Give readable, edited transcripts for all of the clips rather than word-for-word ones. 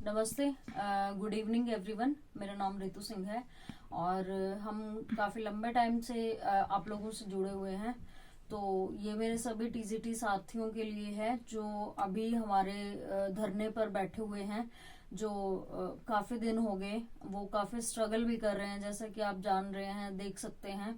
नमस्ते, good evening everyone. मेरा नाम रितु सिंह है और हम काफ़ी लंबे टाइम से आप लोगों से जुड़े हुए हैं। तो ये मेरे सभी टीजीटी साथियों के लिए है जो अभी हमारे धरने पर बैठे हुए हैं, जो काफ़ी दिन हो गए, वो काफ़ी स्ट्रगल भी कर रहे हैं। जैसा कि आप जान रहे हैं, देख सकते हैं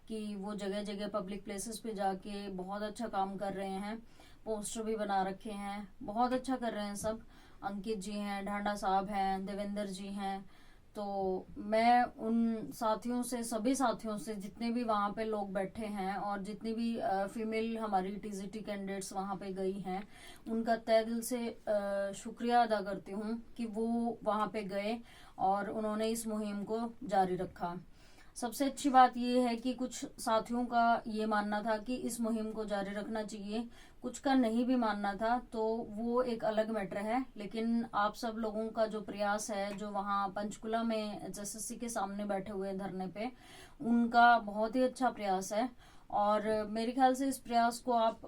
कि वो जगह जगह पब्लिक प्लेसेस पे जाके बहुत अच्छा काम कर रहे हैं। पोस्टर भी बना रखे हैं, बहुत अच्छा कर रहे हैं सब। अंकित जी हैं, ढांडा साहब हैं, देवेंद्र जी हैं। तो मैं उन साथियों से, सभी साथियों से, जितने भी वहाँ पे लोग बैठे हैं और जितनी भी फीमेल हमारी टीजीटी कैंडिडेट्स वहाँ पे गई हैं, उनका तहे दिल से शुक्रिया अदा करती हूँ कि वो वहाँ पे गए और उन्होंने इस मुहिम को जारी रखा। सबसे अच्छी बात यह है कि कुछ साथियों का ये मानना था कि इस मुहिम को जारी रखना चाहिए, कुछ का नहीं भी मानना था, तो वो एक अलग मैटर है। लेकिन आप सब लोगों का जो प्रयास है, जो वहाँ पंचकुला में एचएसएससी के सामने बैठे हुए धरने पे, उनका बहुत ही अच्छा प्रयास है। और मेरे ख्याल से इस प्रयास को आप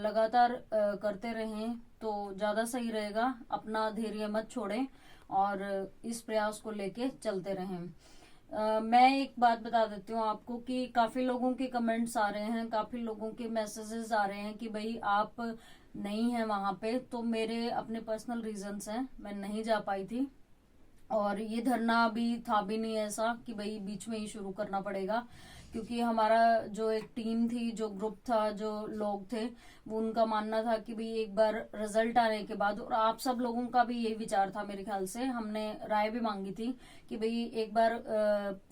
लगातार करते रहें तो ज़्यादा सही रहेगा। अपना धैर्य मत छोड़ें और इस प्रयास को लेके चलते रहें। मैं एक बात बता देती हूँ आपको कि काफी लोगों के कमेंट्स आ रहे हैं, काफी लोगों के मैसेजेस आ रहे हैं कि भाई आप नहीं हैं वहां पे। तो मेरे अपने पर्सनल रीजंस हैं, मैं नहीं जा पाई थी। और ये धरना अभी था भी नहीं ऐसा कि भाई बीच में ही शुरू करना पड़ेगा, क्योंकि हमारा जो एक टीम थी, जो ग्रुप था, जो लोग थे, वो उनका मानना था कि भाई एक बार रिजल्ट आने के बाद, और आप सब लोगों का भी यही विचार था मेरे ख्याल से, हमने राय भी मांगी थी कि भाई एक बार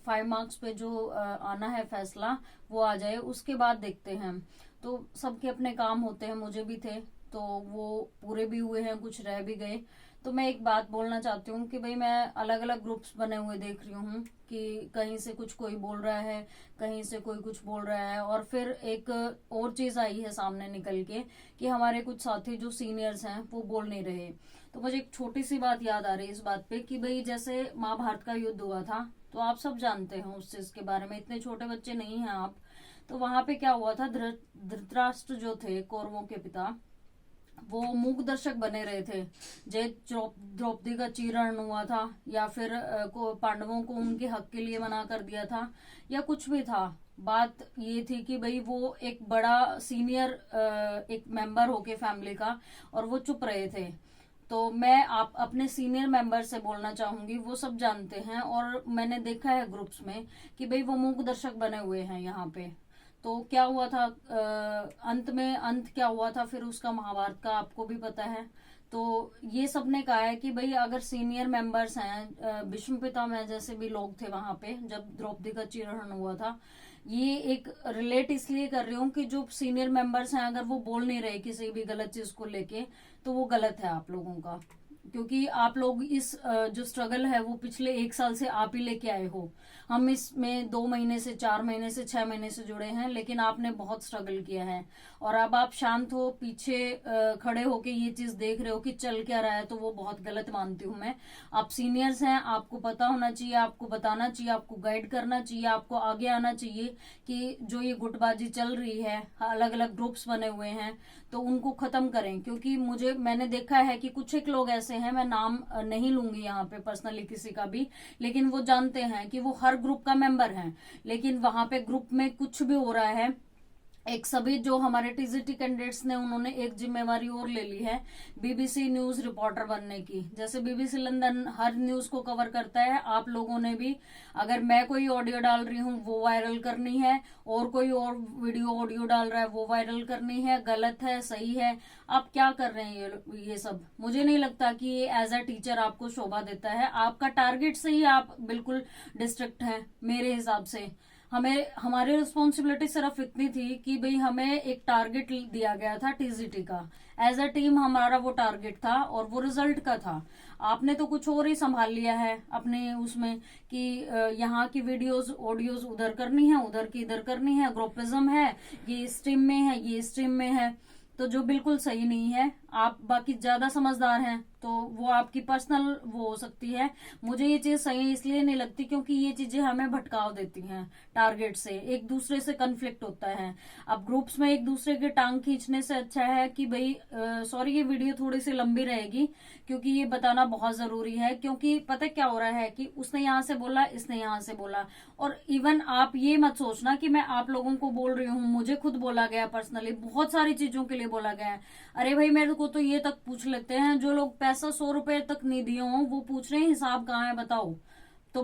5 मार्क्स पे जो आना है फैसला, वो आ जाए, उसके बाद देखते हैं। तो सबके अपने काम होते हैं, मुझे भी थे, तो वो पूरे भी हुए हैं, कुछ रह भी गए। तो मैं एक बात बोलना चाहती हूँ कि भाई मैं अलग अलग ग्रुप्स बने हुए देख रही हूँ कि कहीं से कुछ कोई बोल रहा है, कहीं से कोई कुछ बोल रहा है, और फिर एक और चीज आई है सामने निकल के कि हमारे कुछ साथी जो सीनियर्स हैं वो बोल नहीं रहे। तो मुझे एक छोटी सी बात याद आ रही है इस बात पे कि भाई जैसे महाभारत का युद्ध हुआ था, तो आप सब जानते हैं उस चीज के बारे में, इतने छोटे बच्चे नहीं हैं आप। तो वहां पे क्या हुआ था, धृतराष्ट्र जो थे कौरवों के पिता, वो मूक दर्शक बने रहे थे। जय द्रौपदी का चीरहरण हुआ था, या फिर पांडवों को उनके हक के लिए मना कर दिया था, या कुछ भी था। बात ये थी कि भाई वो एक बड़ा सीनियर एक मेंबर होके फैमिली का, और वो चुप रहे थे। तो मैं आप अपने सीनियर मेंबर से बोलना चाहूंगी, वो सब जानते हैं और मैंने देखा है ग्रुप्स में कि भाई वो मूक दर्शक बने हुए हैं यहाँ पे। तो क्या हुआ था, अंत क्या हुआ था फिर उसका, महाभारत का आपको भी पता है। तो ये सबने कहा है कि भाई अगर सीनियर मेंबर्स हैं, भीष्म पितामह जैसे भी लोग थे वहां पे जब द्रौपदी का चीरहरण हुआ था, ये एक रिलेट इसलिए कर रही हूँ कि जो सीनियर मेंबर्स हैं, अगर वो बोल नहीं रहे किसी भी गलत चीज को लेके, तो वो गलत है आप लोगों का। क्योंकि आप लोग इस जो स्ट्रगल है वो पिछले 1 साल से आप ही लेके आए हो। हम इसमें 2 महीने से, 4 महीने से, 6 महीने से जुड़े हैं, लेकिन आपने बहुत स्ट्रगल किया है। और अब आप शांत हो, पीछे खड़े होके ये चीज देख रहे हो कि चल क्या रहा है, तो वो बहुत गलत मानती हूँ मैं। आप सीनियर्स हैं, आपको पता होना चाहिए, आपको बताना चाहिए, आपको गाइड करना चाहिए, आपको आगे आना चाहिए कि जो ये गुटबाजी चल रही है, अलग अलग ग्रुप्स बने हुए हैं, तो उनको खत्म करें। क्योंकि मैंने देखा है कि कुछ एक लोग ऐसे हैं, मैं नाम नहीं लूंगी यहाँ पे पर्सनली किसी का भी, लेकिन वो जानते हैं कि वो हर ग्रुप का मेंबर है, लेकिन वहां पे ग्रुप में कुछ भी हो रहा है। एक सभी जो हमारे टीजीटी कैंडिडेट्स ने, उन्होंने एक जिम्मेवारी और ले ली है, बीबीसी न्यूज रिपोर्टर बनने की। जैसे बीबीसी लंदन हर न्यूज को कवर करता है, आप लोगों ने भी, अगर मैं कोई ऑडियो डाल रही हूँ वो वायरल करनी है, और कोई और वीडियो ऑडियो डाल रहा है वो वायरल करनी है। गलत है, सही है, आप क्या कर रहे हैं ये सब, मुझे नहीं लगता कि ये एज अ टीचर आपको शोभा देता है। आपका टारगेट से ही आप बिल्कुल डिस्ट्रैक्ट हैं मेरे हिसाब से। हमारी रिस्पॉन्सिबिलिटी सिर्फ इतनी थी कि भाई हमें एक टारगेट दिया गया था टीजीटी का, एज अ टीम हमारा वो टारगेट था, और वो रिजल्ट का था। आपने तो कुछ और ही संभाल लिया है अपने उसमें कि यहाँ की वीडियोस ऑडियोज उधर करनी है, उधर की इधर करनी है, ग्रुपिज्म है, ये स्ट्रीम में है, ये स्ट्रीम में है, तो जो बिल्कुल सही नहीं है। आप बाकी ज्यादा समझदार हैं, तो वो आपकी पर्सनल वो हो सकती है। मुझे ये चीज सही इसलिए नहीं लगती क्योंकि ये चीजें हमें भटकाव देती हैं टारगेट से, एक दूसरे से कन्फ्लिक्ट होता है। अब ग्रुप्स में एक दूसरे की टांग खींचने से अच्छा है कि भाई सॉरी, ये वीडियो थोड़ी सी लंबी रहेगी क्योंकि ये बताना बहुत जरूरी है। क्योंकि पता क्या हो रहा है कि उसने यहाँ से बोला, इसने यहाँ से बोला, और इवन आप ये मत सोचना कि मैं आप लोगों को बोल रही हूँ, मुझे खुद बोला गया पर्सनली, बहुत सारी चीजों के लिए बोला गया है। अरे भाई, मेरे को तो ये तक पूछ लेते हैं, जो लोग पैसा 100 रुपए तक नहीं दिए हों वो पूछ रहे हैं हिसाब कहाँ है बताओ। तो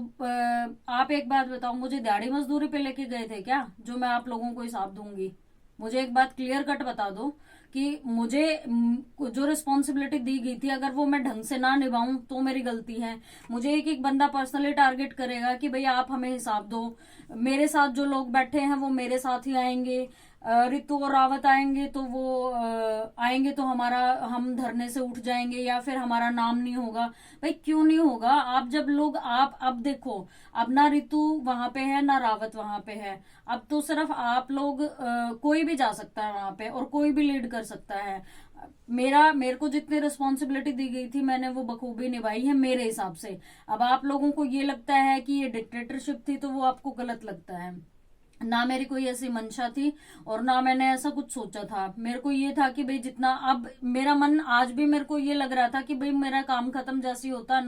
आप एक बात बताओ, मुझे दिहाड़ी मजदूरी पे लेके गए थे क्या जो मैं आप लोगों को हिसाब दूंगी? मुझे एक बात क्लियर कट बता दो कि मुझे जो रिस्पॉन्सिबिलिटी दी गई थी अगर वो मैं ढंग से ना निभाऊं तो मेरी गलती है। मुझे एक एक बंदा पर्सनली टारगेट करेगा कि भाई आप हमें हिसाब दो। मेरे साथ जो लोग बैठे हैं वो मेरे साथ ही आएंगे, रितु और रावत आएंगे तो वो आएंगे तो हम धरने से उठ जाएंगे या फिर हमारा नाम नहीं होगा। भाई क्यों नहीं होगा? आप जब लोग आप अब देखो, अब ना रितु वहां पे है ना रावत वहां पे है, अब तो सिर्फ आप लोग कोई भी जा सकता है वहां पे और कोई भी लीड कर सकता है। मेरे को जितनी रिस्पॉन्सिबिलिटी दी गई थी मैंने वो बखूबी निभाई है मेरे हिसाब से। अब आप लोगों को ये लगता है कि ये डिक्टेटरशिप थी तो वो आपको गलत लगता है। ना मेरी कोई ऐसी मंशा थी और ना मैंने ऐसा कुछ सोचा था। मेरे को ये था कि भाई जितना, अब मेरा मन आज भी मेरे को ये लग रहा था कि भाई मेरा काम खत्म जैसी होता,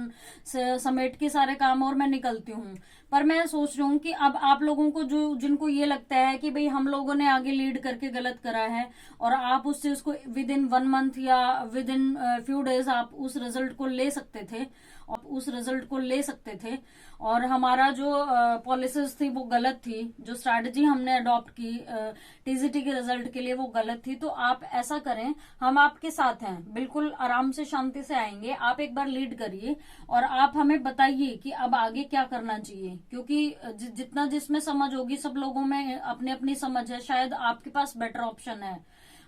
समेट के सारे काम और मैं निकलती हूँ। पर मैं सोच रही हूँ कि अब आप लोगों को जो जिनको ये लगता है कि भाई हम लोगों ने आगे लीड करके गलत करा है और आप उस चीज को विद इन 1 मंथ या विद इन फ्यू डेज आप उस रिजल्ट को ले सकते थे, और हमारा जो पॉलिसीज थी वो गलत थी, जो स्ट्रैटेजी हमने अडॉप्ट की टीजीटी के रिजल्ट के लिए वो गलत थी। तो आप ऐसा करें, हम आपके साथ हैं, बिल्कुल आराम से शांति से आएंगे, आप एक बार लीड करिए और आप हमें बताइए कि अब आगे क्या करना चाहिए। क्योंकि जितना जिसमें समझ होगी, सब लोगों में अपनी अपनी समझ है, शायद आपके पास बेटर ऑप्शन है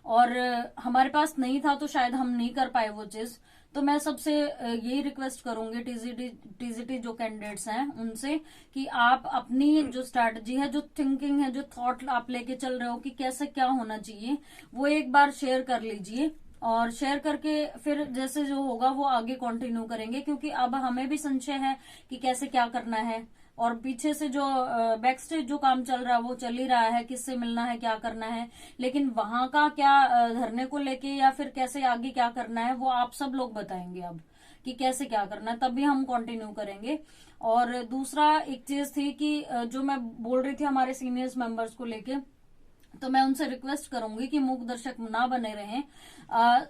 और हमारे पास नहीं था तो शायद हम नहीं कर पाए वो चीज। तो मैं सबसे यही रिक्वेस्ट करूंगी टीजीटी जो कैंडिडेट्स हैं उनसे कि आप अपनी जो स्ट्रैटेजी है, जो थिंकिंग है, जो थॉट आप लेके चल रहे हो कि कैसे क्या होना चाहिए, वो एक बार शेयर कर लीजिए और शेयर करके फिर जैसे जो होगा वो आगे कंटिन्यू करेंगे। क्योंकि अब हमें भी संशय है कि कैसे क्या करना है और पीछे से जो बैक स्टेज जो काम चल रहा है वो चल ही रहा है, किससे मिलना है, क्या करना है, लेकिन वहां का क्या धरने को लेके या फिर कैसे आगे क्या करना है वो आप सब लोग बताएंगे अब कि कैसे क्या करना है, तभी हम कंटिन्यू करेंगे। और दूसरा एक चीज थी कि जो मैं बोल रही थी हमारे सीनियर्स मेंबर्स को लेके, तो मैं उनसे रिक्वेस्ट करूंगी कि मूक दर्शक ना बने रहें।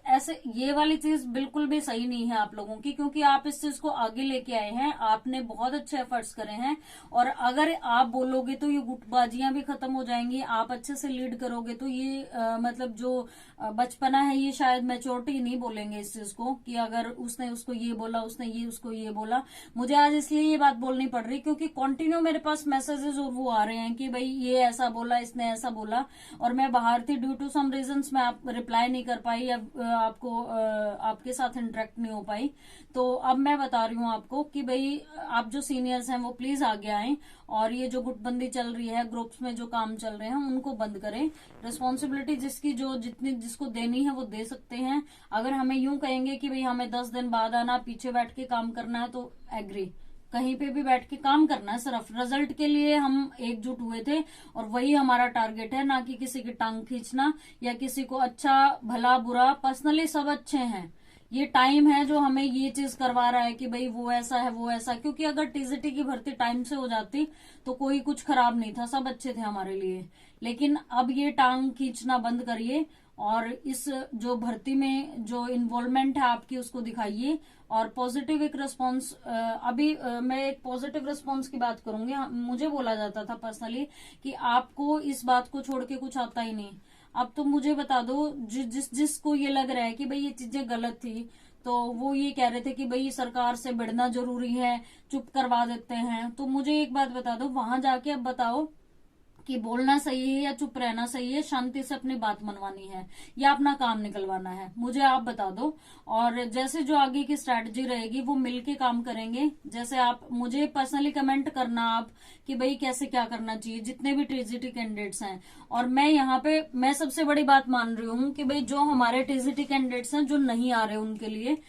ऐसे ये वाली चीज बिल्कुल भी सही नहीं है आप लोगों की, क्योंकि आप इस चीज को आगे लेके आए हैं, आपने बहुत अच्छे एफर्ट्स करे हैं और अगर आप बोलोगे तो ये गुटबाजियां भी खत्म हो जाएंगी। आप अच्छे से लीड करोगे तो ये मतलब जो बचपना है, ये शायद मैच्योरिटी नहीं बोलेंगे इस चीज को कि अगर उसने उसको ये बोला, उसने ये उसको ये बोला। मुझे आज इसलिए ये बात बोलनी पड़ रही क्योंकि कंटिन्यू मेरे पास मैसेजेस और वो आ रहे हैं कि भाई ये ऐसा बोला, इसने ऐसा बोला, और मैं बाहर थी, ड्यू टू सम रीजंस मैं आप रिप्लाई नहीं कर पाई या आपको आपके साथ इंटरेक्ट नहीं हो पाई। तो अब मैं बता रही हूँ आपको कि भाई आप जो सीनियर्स हैं वो प्लीज आगे आएं और ये जो गुटबंदी चल रही है, ग्रुप्स में जो काम चल रहे हैं उनको बंद करें। रिस्पॉन्सिबिलिटी जिसकी जो जितनी जिसको देनी है वो दे सकते हैं। अगर हमें यूं कहेंगे कि भाई हमें 10 दिन बाद आना, पीछे बैठ के काम करना है, तो एग्री, कहीं पे भी बैठ के काम करना है, सिर्फ रिजल्ट के लिए हम एकजुट हुए थे और वही हमारा टारगेट है, ना कि किसी की टांग खींचना या किसी को अच्छा भला बुरा। पर्सनली सब अच्छे हैं, ये टाइम है जो हमें ये चीज करवा रहा है कि भाई वो ऐसा है वो ऐसा। क्योंकि अगर टीजीटी की भर्ती टाइम से हो जाती तो कोई कुछ खराब नहीं था, सब अच्छे थे हमारे लिए। लेकिन अब ये टांग खींचना बंद करिए और इस जो भर्ती में जो इन्वॉल्वमेंट है आपकी उसको दिखाइए और पॉजिटिव एक रिस्पॉन्स। अभी मैं एक पॉजिटिव रिस्पॉन्स की बात करूंगी। मुझे बोला जाता था पर्सनली कि आपको इस बात को छोड़ के कुछ आता ही नहीं। अब तो मुझे बता दो, जिसको ये लग रहा है कि भाई ये चीजें गलत थी, तो वो ये कह रहे थे कि भाई सरकार से भिड़ना जरूरी है, चुप करवा देते हैं। तो मुझे एक बात बता दो, वहां जाके अब बताओ कि बोलना सही है या चुप रहना सही है, शांति से अपनी बात मनवानी है या अपना काम निकलवाना है, मुझे आप बता दो। और जैसे जो आगे की स्ट्रैटेजी रहेगी वो मिलके काम करेंगे। जैसे आप मुझे पर्सनली कमेंट करना आप कि भाई कैसे क्या करना चाहिए, जितने भी टीजीटी कैंडिडेट्स हैं। और मैं यहाँ पे मैं सबसे बड़ी बात मान रही हूँ कि भाई जो हमारे टीजीटी कैंडिडेट्स हैं जो नहीं आ रहे उनके लिए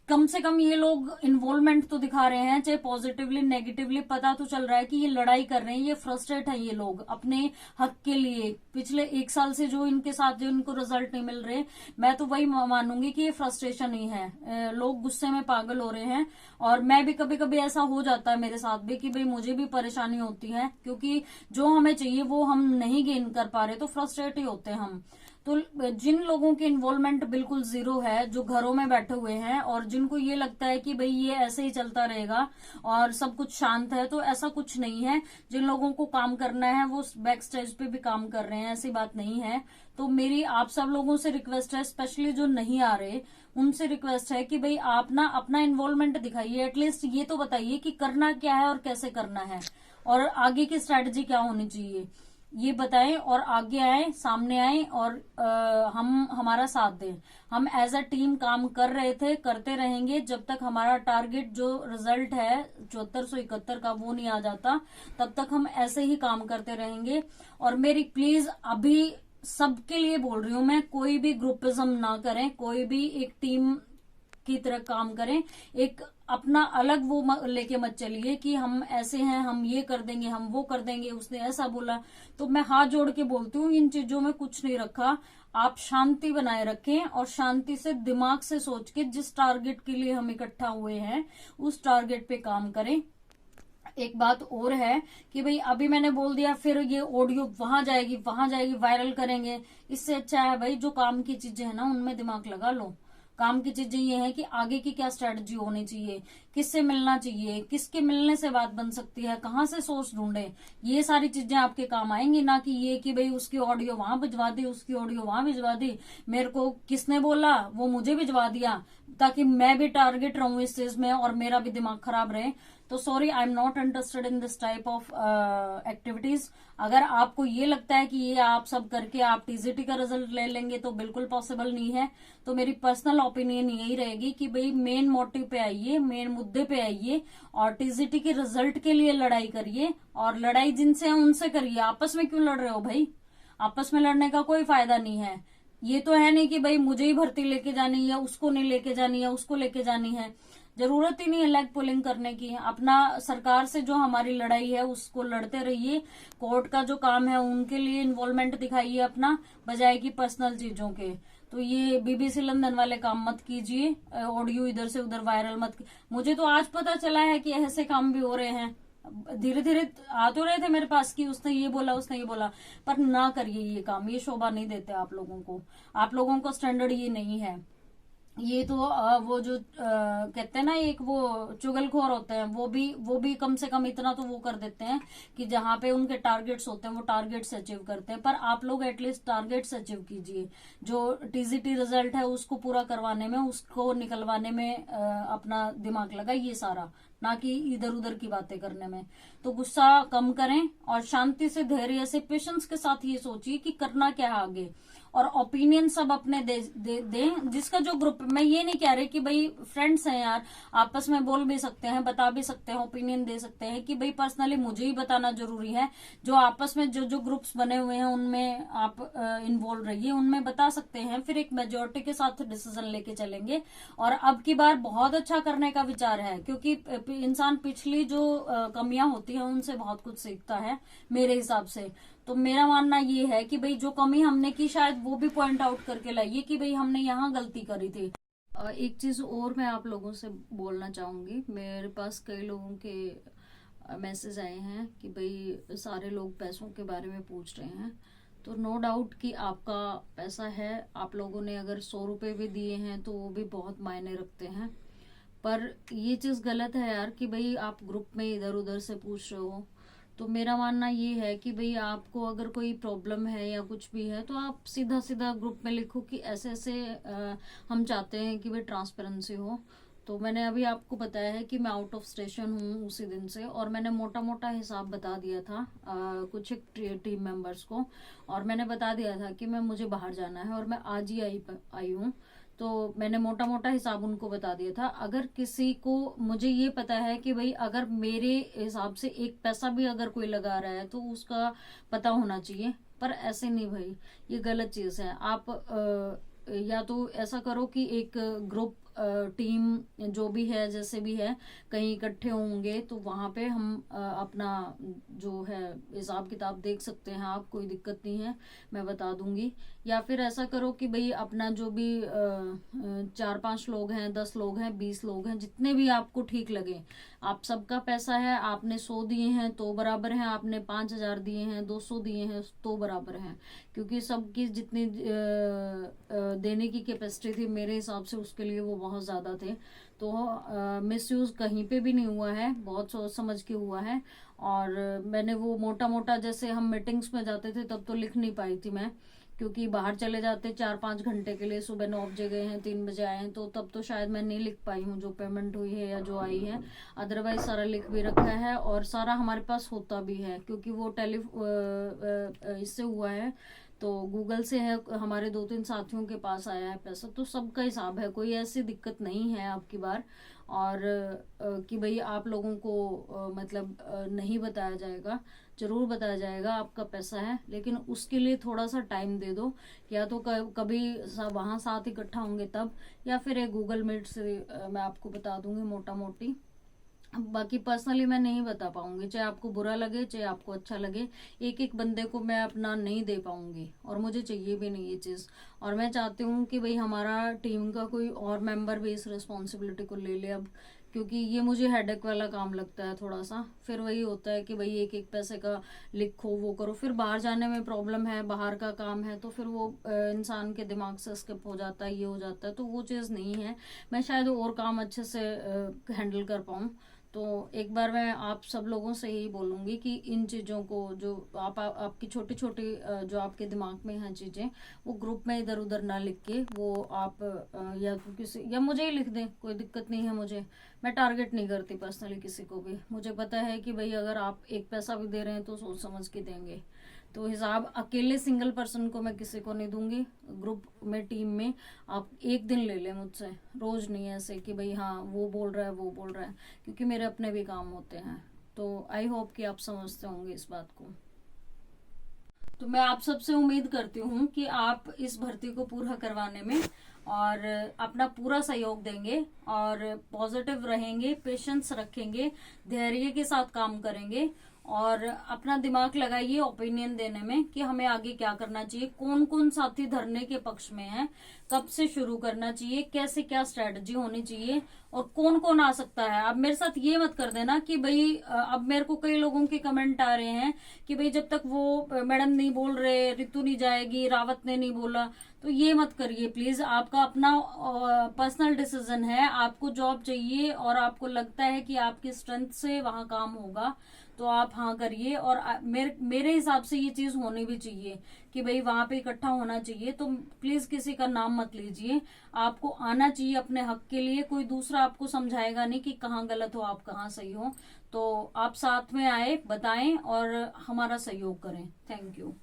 कम से कम ये लोग इन्वॉल्वमेंट तो दिखा रहे हैं, चाहे पॉजिटिवली नेगेटिवली, पता तो चल रहा है कि ये लड़ाई कर रहे हैं, ये फ्रस्ट्रेट है ये लोग अपने हक के लिए। पिछले 1 साल से जो इनके साथ जो इनको रिजल्ट नहीं मिल रहे, मैं तो वही मानूंगी कि ये फ्रस्ट्रेशन ही है, लोग गुस्से में पागल हो रहे हैं। और मैं भी कभी कभी ऐसा हो जाता है मेरे साथ भी कि भाई मुझे भी परेशानी होती है, क्योंकि जो हमें चाहिए वो हम नहीं गेन कर पा रहे, तो फ्रस्ट्रेट ही होते हैं हम। तो जिन लोगों की इन्वॉल्वमेंट बिल्कुल जीरो है, जो घरों में बैठे हुए हैं और जिनको ये लगता है कि भाई ये ऐसे ही चलता रहेगा और सब कुछ शांत है, तो ऐसा कुछ नहीं है। जिन लोगों को काम करना है वो बैक स्टेज पे भी काम कर रहे हैं, ऐसी बात नहीं है। तो मेरी आप सब लोगों से रिक्वेस्ट है, स्पेशली जो नहीं आ रहे उनसे रिक्वेस्ट है कि भाई आप ना अपना इन्वॉल्वमेंट दिखाइए, एटलीस्ट ये तो बताइए कि करना क्या है और कैसे करना है और आगे की स्ट्रैटेजी क्या होनी चाहिए, ये बताएं और आगे आए, सामने आए और हम हमारा साथ दें। हम एज अ टीम काम कर रहे थे, करते रहेंगे जब तक हमारा टारगेट जो रिजल्ट है 7471 का वो नहीं आ जाता, तब तक हम ऐसे ही काम करते रहेंगे। और मेरी प्लीज अभी सबके लिए बोल रही हूं मैं, कोई भी ग्रुपिज्म ना करें, कोई भी एक टीम की तरह काम करें। एक अपना अलग वो लेके मत चलिए कि हम ऐसे हैं, हम ये कर देंगे, हम वो कर देंगे, उसने ऐसा बोला। तो मैं हाथ जोड़ के बोलती हूँ, इन चीजों में कुछ नहीं रखा। आप शांति बनाए रखें और शांति से दिमाग से सोच के जिस टारगेट के लिए हम इकट्ठा हुए हैं उस टारगेट पे काम करें। एक बात और है कि भाई अभी मैंने बोल दिया, फिर ये ऑडियो वहां जाएगी, वायरल करेंगे। इससे अच्छा है भाई जो काम की चीजें है ना उनमें दिमाग लगा लो। काम की चीजें ये है कि आगे की क्या स्ट्रेटजी होनी चाहिए, किससे मिलना चाहिए, किसके मिलने से बात बन सकती है, कहाँ से सोर्स ढूंढे, ये सारी चीजें आपके काम आएंगी। ना कि ये कि भाई उसकी ऑडियो वहां भिजवा दी, उसकी ऑडियो वहां भिजवा दी, मेरे को किसने बोला वो मुझे भिजवा दिया, ताकि मैं भी टारगेट रहूं इस चीज में और मेरा भी दिमाग खराब रहे। तो sorry, I am not interested in this type of activities. अगर आपको ये लगता है कि ये आप सब करके आप टीजीटी का रिजल्ट ले लेंगे तो बिल्कुल पॉसिबल नहीं है। तो मेरी पर्सनल ओपिनियन यही रहेगी कि भाई मेन मोटिव पे आइए, मेन मुद्दे पे आइए और टीजीटी के रिजल्ट के लिए लड़ाई करिए। और लड़ाई जिनसे है उनसे करिए, आपस में क्यों लड़ रहे हो भाई? आपस में लड़ने का कोई फायदा नहीं है। ये तो है नहीं कि भाई मुझे ही भर्ती लेके जानी है, उसको नहीं लेके जानी है, उसको लेके जानी है। जरूरत ही नहीं है लेग पुलिंग करने की। अपना सरकार से जो हमारी लड़ाई है उसको लड़ते रहिए। कोर्ट का जो काम है उनके लिए इन्वॉल्वमेंट दिखाइए अपना, बजाय की पर्सनल चीजों के। तो ये बीबीसी लंदन वाले काम मत कीजिए, ऑडियो इधर से उधर वायरल मत मुझे तो आज पता चला है कि ऐसे काम भी हो रहे हैं। धीरे धीरे आ तो रहे थे मेरे पास कि उसने ये बोला, उसने ये बोला, पर ना करिए ये काम, ये शोभा नहीं देते आप लोगों को। आप लोगों का स्टैंडर्ड ये नहीं है। ये तो वो जो कहते हैं ना, एक वो चुगलखोर होते हैं, वो भी कम से कम इतना तो वो कर देते हैं कि जहां पे उनके टारगेट्स होते हैं वो टारगेट्स अचीव करते हैं। पर आप लोग एटलीस्ट टारगेट्स अचीव कीजिए। जो टीजीटी रिजल्ट है उसको पूरा करवाने में, उसको निकलवाने में अपना दिमाग लगाइए सारा, ना कि इधर उधर की बातें करने में। तो गुस्सा कम करें और शांति से, धैर्य से, पेशेंस के साथ ये सोचिए कि करना क्या है आगे। और ओपिनियन सब अपने दे जिसका जो ग्रुप, मैं ये नहीं कह रही कि भाई फ्रेंड्स हैं यार, आपस में बोल भी सकते हैं, बता भी सकते हैं, ओपिनियन दे सकते हैं कि भाई पर्सनली मुझे ही बताना जरूरी है। जो आपस में जो ग्रुप्स बने हुए हैं उनमें आप इन्वॉल्व रहिए, उनमें बता सकते हैं, फिर एक मेजोरिटी के साथ डिसीजन लेके चलेंगे। और अब की बार बहुत अच्छा करने का विचार है, क्योंकि इंसान पिछली जो कमियां होती है उनसे बहुत कुछ सीखता है मेरे हिसाब से। तो मेरा मानना ये है कि भाई जो कमी हमने की शायद वो भी पॉइंट आउट करके लाइए कि भाई हमने यहाँ गलती करी थी। एक चीज और मैं आप लोगों से बोलना चाहूंगी, मेरे पास कई लोगों के मैसेज आए हैं कि भाई सारे लोग पैसों के बारे में पूछ रहे हैं। तो नो डाउट कि आपका पैसा है, आप लोगों ने अगर 100 रुपए भी दिए हैं तो वो भी बहुत मायने रखते हैं। पर ये चीज गलत है यार कि भाई आप ग्रुप में इधर उधर से पूछ रहे हो। तो मेरा मानना ये है कि भाई आपको अगर कोई प्रॉब्लम है या कुछ भी है तो आप सीधा सीधा ग्रुप में लिखो कि ऐसे ऐसे हम चाहते हैं कि भाई ट्रांसपेरेंसी हो। तो मैंने अभी आपको बताया है कि मैं आउट ऑफ स्टेशन हूँ उसी दिन से, और मैंने मोटा मोटा हिसाब बता दिया था कुछ एक टीम मेंबर्स को, और मैंने बता दिया था कि मुझे बाहर जाना है और मैं आज ही आई हूँ। तो मैंने मोटा मोटा हिसाब उनको बता दिया था। अगर किसी को, मुझे ये पता है कि भाई अगर मेरे हिसाब से एक पैसा भी अगर कोई लगा रहा है तो उसका पता होना चाहिए, पर ऐसे नहीं भाई, ये गलत चीज है। आप या तो ऐसा करो कि एक ग्रुप टीम जो भी है, जैसे भी है, कहीं इकट्ठे होंगे तो वहां पे हम अपना जो है हिसाब किताब देख सकते हैं आप, कोई दिक्कत नहीं है, मैं बता दूंगी। या फिर ऐसा करो कि भाई अपना जो भी 4-5 लोग हैं, 10 लोग हैं, 20 लोग हैं, जितने भी आपको ठीक लगे, आप सबका पैसा है, आपने 100 दिए हैं तो बराबर है, आपने 5,000 दिए हैं, 200 दिए हैं तो बराबर है, क्योंकि सबकी जितनी देने की कैपेसिटी थी मेरे हिसाब से उसके लिए वो बहुत ज्यादा थे। तो मिस यूज कहीं पे भी नहीं हुआ है, बहुत सोच समझ के हुआ है। और मैंने वो मोटा मोटा, जैसे हम मीटिंग्स में जाते थे तब तो लिख नहीं पाई थी मैं, क्योंकि बाहर चले जाते 4-5 घंटे के लिए, सुबह 9 बजे गए हैं, 3 बजे आए हैं, तो तब तो शायद मैं नहीं लिख पाई हूँ जो पेमेंट हुई है या जो आई है। अदरवाइज सारा लिख भी रखा है और सारा हमारे पास होता भी है, क्योंकि वो इससे हुआ है, तो गूगल से है, हमारे 2-3 साथियों के पास आया है पैसा, तो सबका हिसाब है, कोई ऐसी दिक्कत नहीं है आपकी बार। और कि भाई आप लोगों को मतलब नहीं बताया जाएगा, जरूर बताया जाएगा, आपका पैसा है, लेकिन उसके लिए थोड़ा सा टाइम दे दो। या तो कभी वहां साथ इकट्ठा होंगे तब, या फिर एक गूगल मीट से मैं आपको बता दूंगी मोटा मोटी। बाकी पर्सनली मैं नहीं बता पाऊंगी, चाहे आपको बुरा लगे चाहे आपको अच्छा लगे, एक एक बंदे को मैं अपना नहीं दे पाऊंगी, और मुझे चाहिए भी नहीं ये चीज। और मैं चाहती हूँ कि भाई हमारा टीम का कोई और मेंबर भी इस रिस्पॉन्सिबिलिटी को ले ले अब, क्योंकि ये मुझे हेडेक वाला काम लगता है थोड़ा सा। फिर वही होता है कि भाई एक एक पैसे का लिखो, वो करो, फिर बाहर जाने में प्रॉब्लम है, बाहर का काम है, तो फिर वो इंसान के दिमाग से स्किप हो जाता है, ये हो जाता है, तो वो चीज़ नहीं है। मैं शायद और काम अच्छे से हैंडल कर पाऊँ। तो एक बार मैं आप सब लोगों से यही बोलूंगी कि इन चीजों को, जो आपकी छोटी छोटी जो आपके दिमाग में हैं चीजें, वो ग्रुप में इधर उधर ना लिख के, वो आप या तो किसी, या मुझे ही लिख दें, कोई दिक्कत नहीं है मुझे। मैं टारगेट नहीं करती पर्सनली किसी को भी, मुझे पता है कि भाई अगर आप एक पैसा भी दे रहे हैं तो सोच समझ के देंगे। तो हिसाब अकेले सिंगल पर्सन को मैं किसी को नहीं दूंगी, ग्रुप में, टीम में आप एक दिन ले लें मुझसे, रोज नहीं ऐसे कि भाई हाँ वो बोल रहा है वो बोल रहा है, क्योंकि मेरे अपने भी काम होते हैं। तो आई होप कि आप समझते होंगे इस बात को। तो मैं आप सबसे उम्मीद करती हूँ कि आप इस भर्ती को पूरा करवाने में और अपना पूरा सहयोग देंगे, और पॉजिटिव रहेंगे, पेशेंस रखेंगे, धैर्य के साथ काम करेंगे, और अपना दिमाग लगाइए ओपिनियन देने में कि हमें आगे क्या करना चाहिए, कौन कौन साथी धरने के पक्ष में है, कब से शुरू करना चाहिए, कैसे क्या स्ट्रेटजी होनी चाहिए, और कौन कौन आ सकता है। अब मेरे साथ ये मत कर देना कि भाई अब मेरे को कई लोगों के कमेंट आ रहे हैं कि भाई जब तक वो मैडम नहीं बोल रहे, रितु नहीं जाएगी, रावत ने नहीं बोला, तो ये मत करिए प्लीज। आपका अपना पर्सनल डिसीजन है, आपको जॉब चाहिए और आपको लगता है कि आपकी स्ट्रेंथ से वहां काम होगा, तो आप हाँ करिए। और मेरे हिसाब से ये चीज होनी भी चाहिए कि भाई वहां पे इकट्ठा होना चाहिए, तो प्लीज किसी का नाम मत लीजिए, आपको आना चाहिए अपने हक के लिए। कोई दूसरा आपको समझाएगा नहीं कि कहाँ गलत हो आप कहाँ सही हो, तो आप साथ में आए, बताएं और हमारा सहयोग करें। Thank you.